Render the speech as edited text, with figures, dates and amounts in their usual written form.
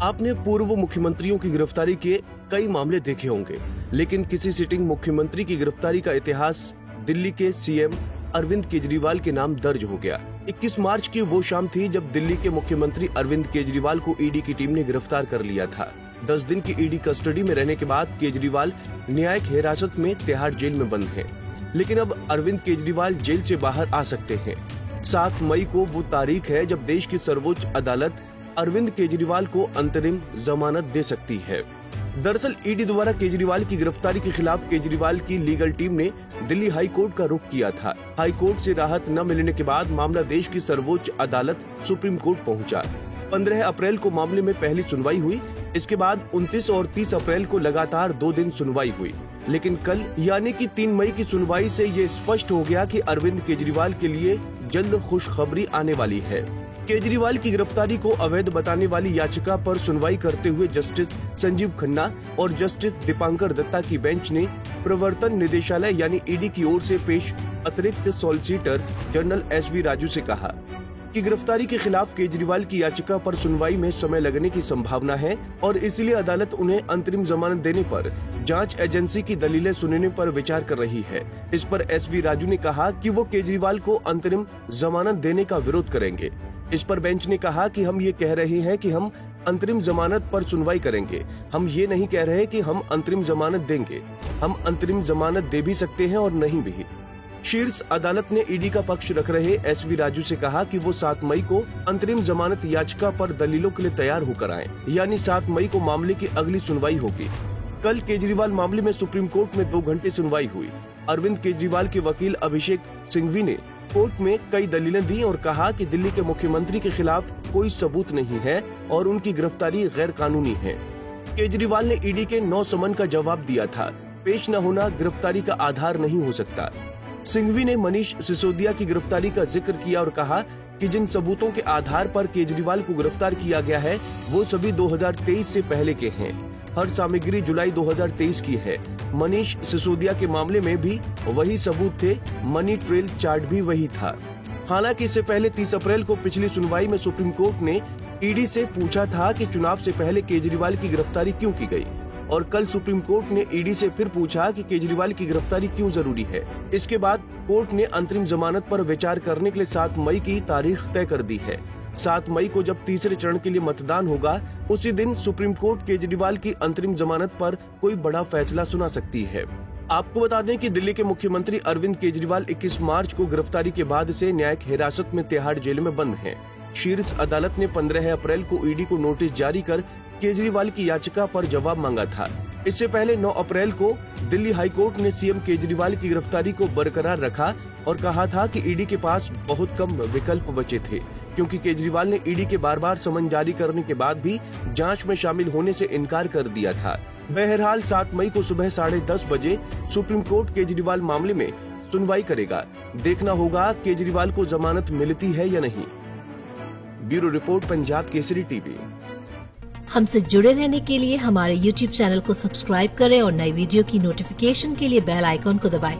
आपने पूर्व मुख्यमंत्रियों की गिरफ्तारी के कई मामले देखे होंगे, लेकिन किसी सिटिंग मुख्यमंत्री की गिरफ्तारी का इतिहास दिल्ली के सीएम अरविंद केजरीवाल के नाम दर्ज हो गया। 21 मार्च की वो शाम थी जब दिल्ली के मुख्यमंत्री अरविंद केजरीवाल को ईडी की टीम ने गिरफ्तार कर लिया था। 10 दिन की ईडी कस्टडी में रहने के बाद केजरीवाल न्यायिक हिरासत में तिहाड़ जेल में बंद हैं। लेकिन अब अरविंद केजरीवाल जेल से बाहर आ सकते हैं। 7 मई को वो तारीख है जब देश की सर्वोच्च अदालत अरविंद केजरीवाल को अंतरिम जमानत दे सकती है। दरअसल ईडी द्वारा केजरीवाल की गिरफ्तारी के खिलाफ केजरीवाल की लीगल टीम ने दिल्ली हाई कोर्ट का रुख किया था। हाई कोर्ट से राहत न मिलने के बाद मामला देश की सर्वोच्च अदालत सुप्रीम कोर्ट पहुंचा। 15 अप्रैल को मामले में पहली सुनवाई हुई। इसके बाद 29 और 30 अप्रैल को लगातार 2 दिन सुनवाई हुई। लेकिन कल यानी कि 3 मई की सुनवाई से ये स्पष्ट हो गया कि अरविंद केजरीवाल के लिए जल्द खुशखबरी आने वाली है। केजरीवाल की गिरफ्तारी को अवैध बताने वाली याचिका पर सुनवाई करते हुए जस्टिस संजीव खन्ना और जस्टिस दीपांकर दत्ता की बेंच ने प्रवर्तन निदेशालय यानी ईडी की ओर से पेश अतिरिक्त सॉलिसिटर जनरल SV राजू से कहा कि गिरफ्तारी के खिलाफ केजरीवाल की याचिका पर सुनवाई में समय लगने की संभावना है और इसलिए अदालत उन्हें अंतरिम जमानत देने पर जांच एजेंसी की दलीलें सुनने पर विचार कर रही है। इस पर SV राजू ने कहा कि वो केजरीवाल को अंतरिम जमानत देने का विरोध करेंगे। इस पर बेंच ने कहा कि हम ये कह रहे हैं कि हम अंतरिम जमानत पर सुनवाई करेंगे, हम ये नहीं कह रहे कि हम अंतरिम जमानत देंगे। हम अंतरिम जमानत दे भी सकते हैं और नहीं भी। शीर्ष अदालत ने ईडी का पक्ष रख रहे SV राजू से कहा कि वो 7 मई को अंतरिम जमानत याचिका पर दलीलों के लिए तैयार होकर आएं, यानी 7 मई को मामले की अगली सुनवाई होगी। कल केजरीवाल मामले में सुप्रीम कोर्ट में 2 घंटे सुनवाई हुई। अरविंद केजरीवाल के वकील अभिषेक सिंघवी ने कोर्ट में कई दलीलें दी और कहा कि दिल्ली के मुख्यमंत्री के खिलाफ कोई सबूत नहीं है और उनकी गिरफ्तारी गैर कानूनी है। केजरीवाल ने ईडी के 9 समन का जवाब दिया था। पेश न होना गिरफ्तारी का आधार नहीं हो सकता। सिंघवी ने मनीष सिसोदिया की गिरफ्तारी का जिक्र किया और कहा कि जिन सबूतों के आधार पर केजरीवाल को गिरफ्तार किया गया है वो सभी 2023 से पहले के हैं। हर सामग्री जुलाई 2023 की है। मनीष सिसोदिया के मामले में भी वही सबूत थे, मनी ट्रेल चार्ट भी वही था। हालांकि इससे पहले 30 अप्रैल को पिछली सुनवाई में सुप्रीम कोर्ट ने ईडी से पूछा था कि चुनाव से पहले केजरीवाल की गिरफ्तारी क्यों की गई और कल सुप्रीम कोर्ट ने ईडी से फिर पूछा कि केजरीवाल की गिरफ्तारी क्यों जरूरी है। इसके बाद कोर्ट ने अंतरिम जमानत पर विचार करने के लिए 7 मई की तारीख तय कर दी है। 7 मई को जब तीसरे चरण के लिए मतदान होगा, उसी दिन सुप्रीम कोर्ट केजरीवाल की अंतरिम जमानत पर कोई बड़ा फैसला सुना सकती है। आपको बता दें कि दिल्ली के मुख्यमंत्री अरविंद केजरीवाल 21 मार्च को गिरफ्तारी के बाद से न्यायिक हिरासत में तिहाड़ जेल में बंद हैं। शीर्ष अदालत ने 15 अप्रैल को ईडी को नोटिस जारी कर केजरीवाल की याचिका पर जवाब मांगा था। इससे पहले 9 अप्रैल को दिल्ली हाई कोर्ट ने सीएम केजरीवाल की गिरफ्तारी को बरकरार रखा और कहा था कि ईडी के पास बहुत कम विकल्प बचे थे, क्योंकि केजरीवाल ने ईडी के बार-बार समन जारी करने के बाद भी जांच में शामिल होने से इनकार कर दिया था। बहरहाल 7 मई को सुबह 10:30 बजे सुप्रीम कोर्ट केजरीवाल मामले में सुनवाई करेगा। देखना होगा केजरीवाल को जमानत मिलती है या नहीं। Bureau report, Punjab Kesari TV. हमसे जुड़े रहने के लिए हमारे YouTube चैनल को सब्सक्राइब करें और नई वीडियो की नोटिफिकेशन के लिए बेल आइकॉन को दबाएं।